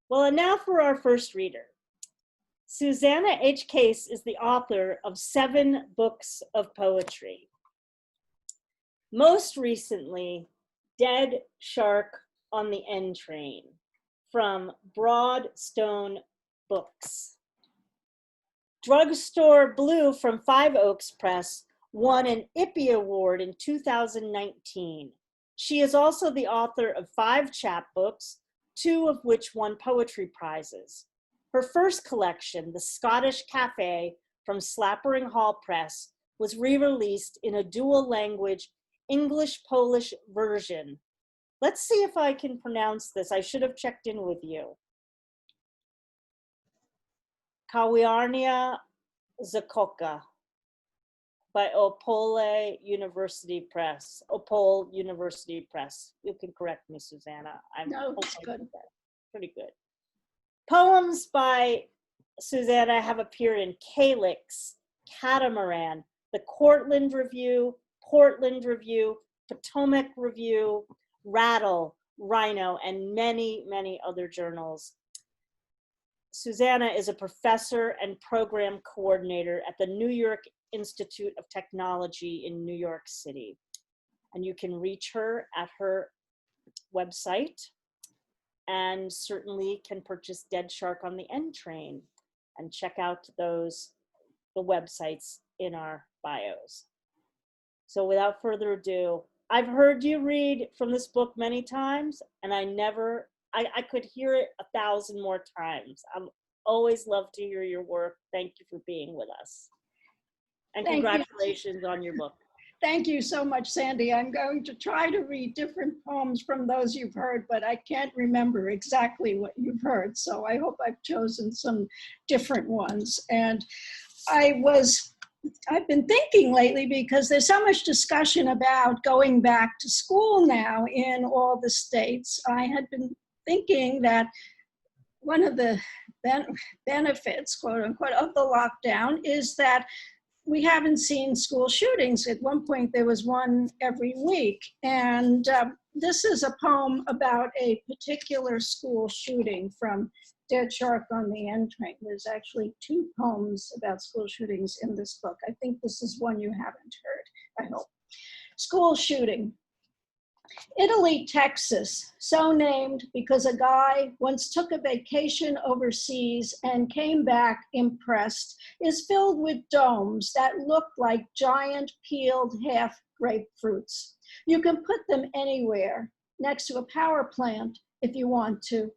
Well, and now for our first reader. Susana H Case is the author of 7 books of poetry. Most recently, Dead Shark on the N Train from Broadstone Books. Drugstore Blue from Five Oaks Press won an IPPY Award in 2019. She is also the author of 5 chapbooks, 2 of which won poetry prizes. Her first collection, The Scottish Cafe from Slappering Hall Press, was re-released in a dual language English-Polish version. Let's see if I can pronounce this. I should have checked in with you. Kawiarnia Zakoka by Opole University Press. Opole University Press. You can correct me, Susana. No, it's good. Pretty good. Poems by Susana have appeared in Calyx, Catamaran, the Cortland Review, Portland Review, Potomac Review, Rattle, Rhino, and many, many other journals. Susana is a professor and program coordinator at the New York Institute of Technology in New York City. And you can reach her at her website, and certainly can purchase Dead Shark on the N Train and check out the websites in our bios. So without further ado, I've heard you read from this book many times, and I could hear it 1,000 more times. I'm always love to hear your work. Thank you for being with us. And congratulations on your book. Thank you so much, Sandy. I'm going to try to read different poems from those you've heard, but I can't remember exactly what you've heard. So I hope I've chosen some different ones. And I've been thinking lately, because there's so much discussion about going back to school now in all the states. I had been thinking that one of the benefits, quote unquote, of the lockdown is that we haven't seen school shootings. At one point, there was one every week. And this is a poem about a particular school shooting from Dead Shark on the N Train. There's actually 2 poems about school shootings in this book. I think this is one you haven't heard, I hope. School shooting. Italy, Texas, so named because a guy once took a vacation overseas and came back impressed, is filled with domes that look like giant peeled half grapefruits. You can put them anywhere, next to a power plant if you want to.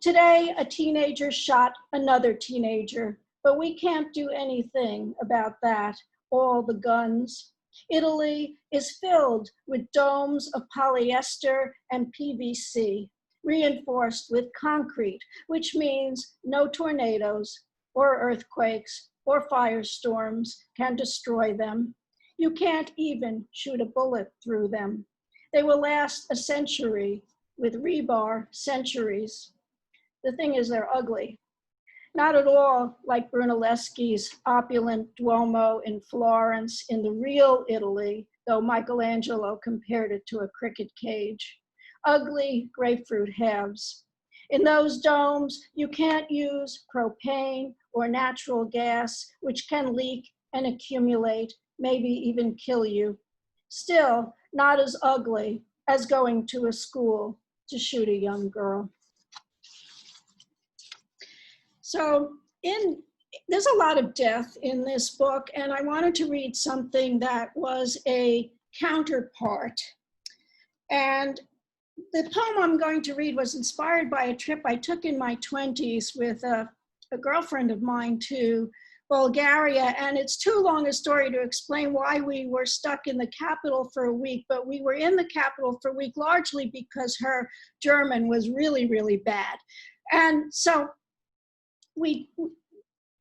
Today, a teenager shot another teenager, but we can't do anything about that. All the guns. Italy is filled with domes of polyester and PVC, reinforced with concrete, which means no tornadoes or earthquakes or firestorms can destroy them. You can't even shoot a bullet through them. They will last a century, with rebar centuries. The thing is, they're ugly. Not at all like Brunelleschi's opulent Duomo in Florence in the real Italy, though Michelangelo compared it to a cricket cage. Ugly grapefruit halves. In those domes, you can't use propane or natural gas, which can leak and accumulate, maybe even kill you. Still, not as ugly as going to a school to shoot a young girl. So there's a lot of death in this book, and I wanted to read something that was a counterpart. And the poem I'm going to read was inspired by a trip I took in my 20s with a girlfriend of mine to Bulgaria, and it's too long a story to explain why we were stuck in the capital for a week, but we were in the capital for a week largely because her German was really, really bad. And so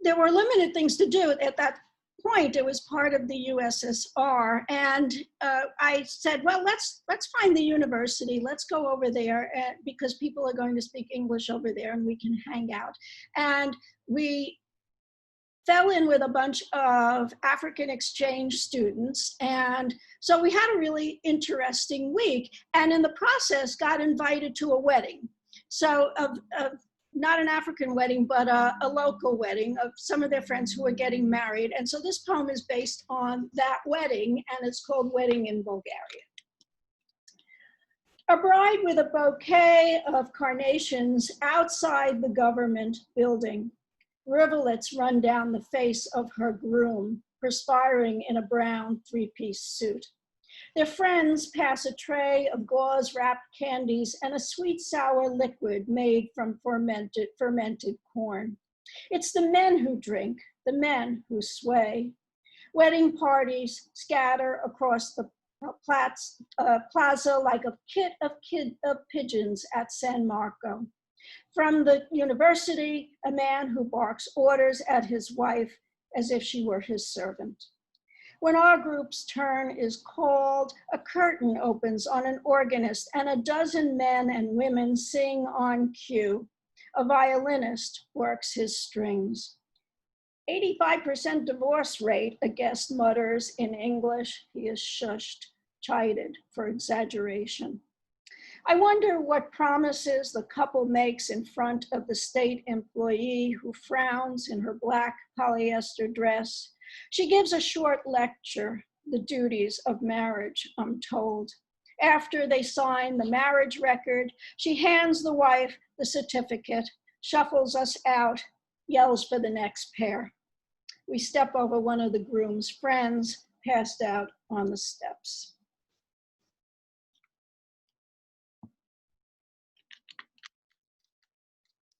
there were limited things to do at that point. It was part of the USSR, and I said, well, let's find the university. Let's go over there because people are going to speak English over there, and we can hang out. And we fell in with a bunch of African exchange students, and so we had a really interesting week. And in the process, got invited to a wedding. So not an African wedding, but a local wedding of some of their friends who were getting married. And so this poem is based on that wedding, and it's called Wedding in Bulgaria. A bride with a bouquet of carnations outside the government building. Rivulets run down the face of her groom, perspiring in a brown three-piece suit. Their friends pass a tray of gauze-wrapped candies and a sweet sour liquid made from fermented corn. It's the men who drink, the men who sway. Wedding parties scatter across the plaza like a kit of pigeons at San Marco. From the university, a man who barks orders at his wife as if she were his servant. When our group's turn is called, a curtain opens on an organist and a dozen men and women sing on cue. A violinist works his strings. 85% divorce rate, a guest mutters in English. He is shushed, chided for exaggeration. I wonder what promises the couple makes in front of the state employee who frowns in her black polyester dress. She gives a short lecture, the duties of marriage, I'm told. After they sign the marriage record, she hands the wife the certificate, shuffles us out, yells for the next pair. We step over one of the groom's friends, passed out on the steps.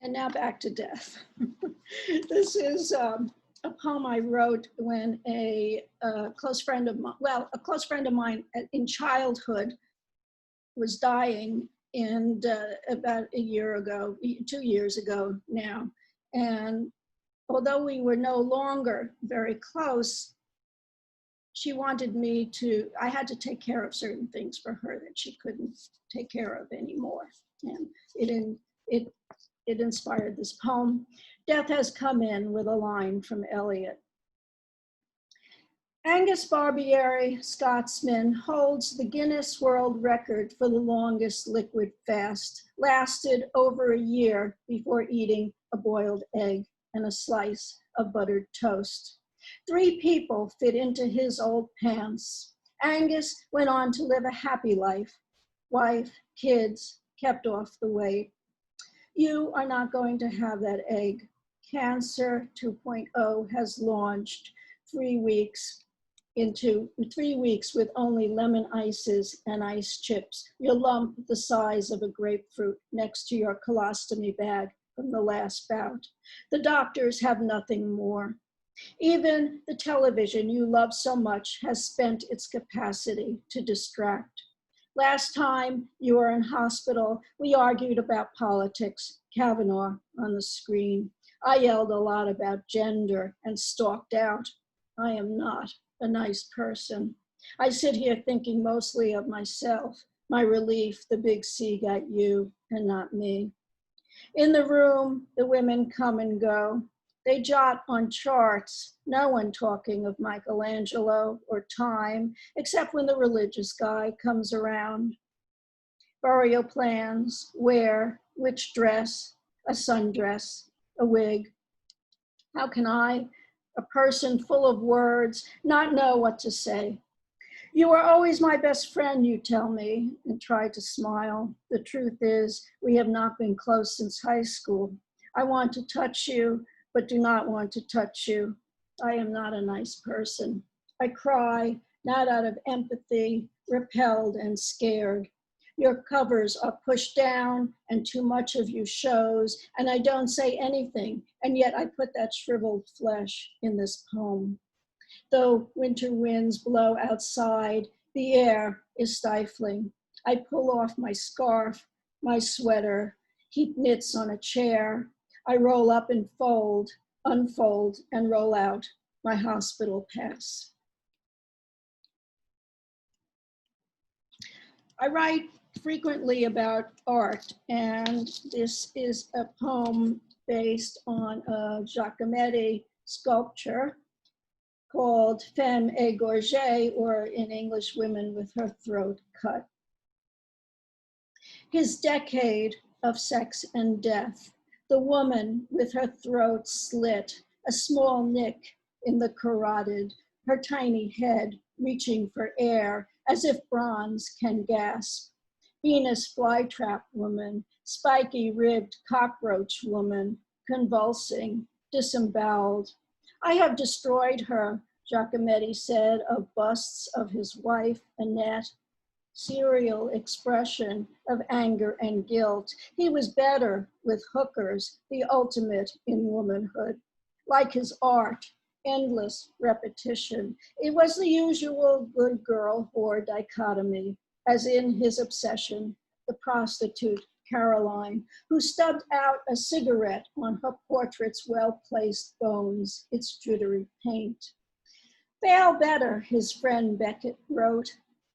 And now back to death. This is a poem I wrote when a close friend of mine in childhood was dying, and about a year ago, 2 years ago now. And although we were no longer very close, she wanted me to, I had to take care of certain things for her that she couldn't take care of anymore. And it inspired this poem. Death has come in with a line from Eliot. Angus Barbieri, Scotsman, holds the Guinness World Record for the longest liquid fast, lasted over a year before eating a boiled egg and a slice of buttered toast. 3 people fit into his old pants. Angus went on to live a happy life. Wife, kids, kept off the weight. You are not going to have that egg. Cancer 2.0 has launched 3 weeks with only lemon ices and ice chips. Your lump the size of a grapefruit next to your colostomy bag from the last bout. The doctors have nothing more. Even the television you love so much has spent its capacity to distract. Last time you were in hospital, we argued about politics, Kavanaugh on the screen. I yelled a lot about gender and stalked out. I am not a nice person. I sit here thinking mostly of myself, my relief the big C got you and not me. In the room, the women come and go. They jot on charts, no one talking of Michelangelo or time, except when the religious guy comes around. Burial plans, where, which dress, a sundress, a wig. How can I, a person full of words, not know what to say? You are always my best friend, you tell me, and try to smile. The truth is, we have not been close since high school. I want to touch you, but do not want to touch you. I am not a nice person. I cry, not out of empathy, repelled and scared. Your covers are pushed down and too much of you shows, and I don't say anything, and yet I put that shriveled flesh in this poem. Though winter winds blow outside, the air is stifling. I pull off my scarf, my sweater, heap knits on a chair. I roll up and fold, unfold, and roll out my hospital pass. I write frequently about art, and this is a poem based on a Giacometti sculpture called Femme Égorgée, or in English, Women with Her Throat Cut. His decade of sex and death, The woman with her throat slit, a small nick in the carotid, her tiny head reaching for air as if bronze can gasp. Venus flytrap woman, spiky ribbed cockroach woman, convulsing, disemboweled. I have destroyed her, Giacometti said of busts of his wife, Annette. Serial expression of anger and guilt. He was better with hookers, the ultimate in womanhood. Like his art, endless repetition. It was the usual good girl whore dichotomy, as in his obsession, the prostitute Caroline, who stubbed out a cigarette on her portrait's well-placed bones, its jittery paint. Fail better, his friend Beckett wrote,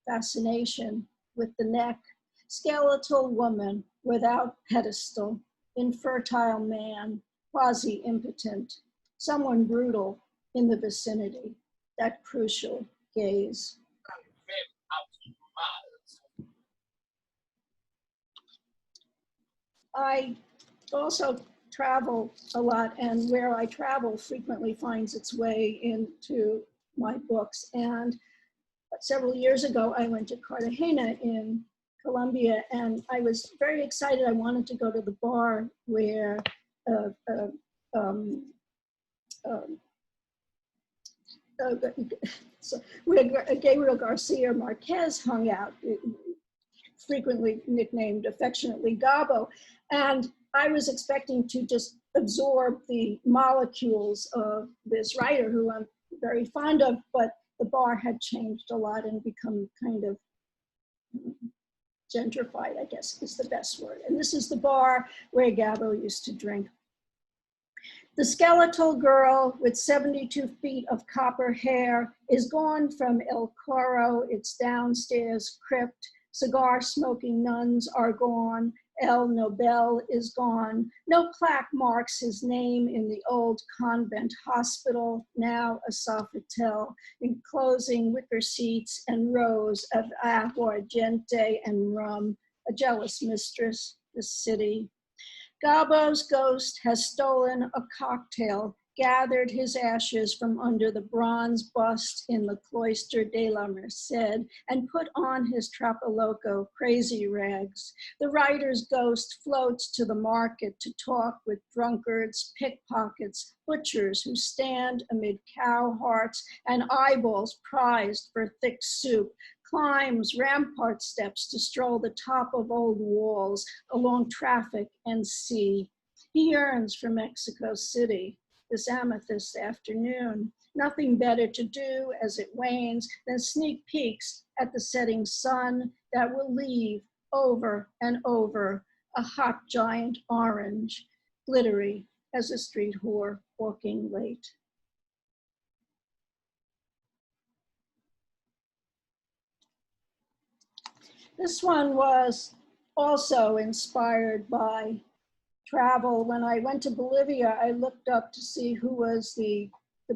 fascination with the neck, skeletal woman without pedestal, infertile man, quasi-impotent, someone brutal in the vicinity, that crucial gaze. I also travel a lot, and where I travel frequently finds its way into my books. And several years ago, I went to Cartagena in Colombia, and I was very excited. I wanted to go to the bar where where Gabriel Garcia Marquez hung out, frequently nicknamed affectionately Gabo. And I was expecting to just absorb the molecules of this writer who I'm very fond of, but the bar had changed a lot and become kind of gentrified, I guess is the best word. And this is the bar where Gabo used to drink. The skeletal girl with 72 feet of copper hair is gone from El Coro, its downstairs crypt. Cigar-smoking nuns are gone. El Nobel is gone. No plaque marks his name in the old convent hospital, now a Sofitel, enclosing wicker seats and rows of aguardiente and rum, a jealous mistress, the city. Gabo's ghost has stolen a cocktail, gathered his ashes from under the bronze bust in the Cloister de la Merced, and put on his Trapaloco crazy rags. The writer's ghost floats to the market to talk with drunkards, pickpockets, butchers who stand amid cow hearts and eyeballs prized for thick soup, climbs rampart steps to stroll the top of old walls along traffic and sea. He yearns for Mexico City this amethyst afternoon. Nothing better to do as it wanes than sneak peeks at the setting sun that will leave over and over a hot giant orange, glittery as a street whore walking late. This one was also inspired by travel. When I went to Bolivia, I looked up to see who was the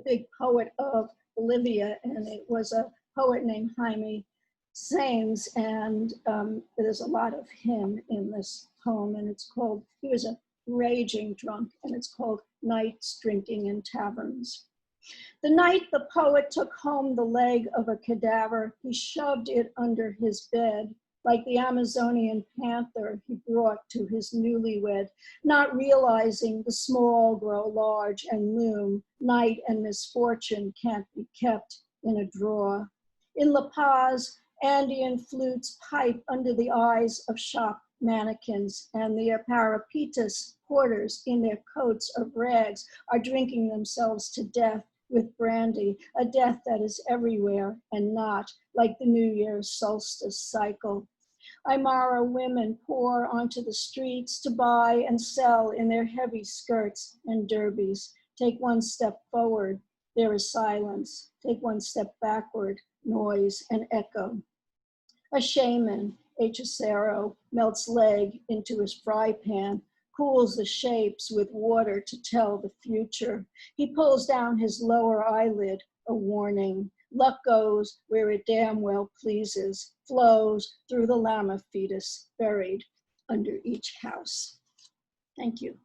big poet of Bolivia, and it was a poet named Jaime Saenz, and there's a lot of him in this poem, and it's called, he was a raging drunk, and it's called Nights Drinking in Taverns. The night the poet took home the leg of a cadaver, he shoved it under his bed, like the Amazonian panther he brought to his newlywed, not realizing the small grow large and loom, night and misfortune can't be kept in a drawer. In La Paz, Andean flutes pipe under the eyes of shop mannequins, and their parapetas porters in their coats of rags are drinking themselves to death with brandy, a death that is everywhere and not, like the New Year's solstice cycle. Aymara women pour onto the streets to buy and sell in their heavy skirts and derbies. Take one step forward, there is silence. Take one step backward, noise and echo. A shaman, hechicero, melts leg into his fry pan, cools the shapes with water to tell the future. He pulls down his lower eyelid, a warning. Luck goes where it damn well pleases, flows through the llama fetus buried under each house. Thank you.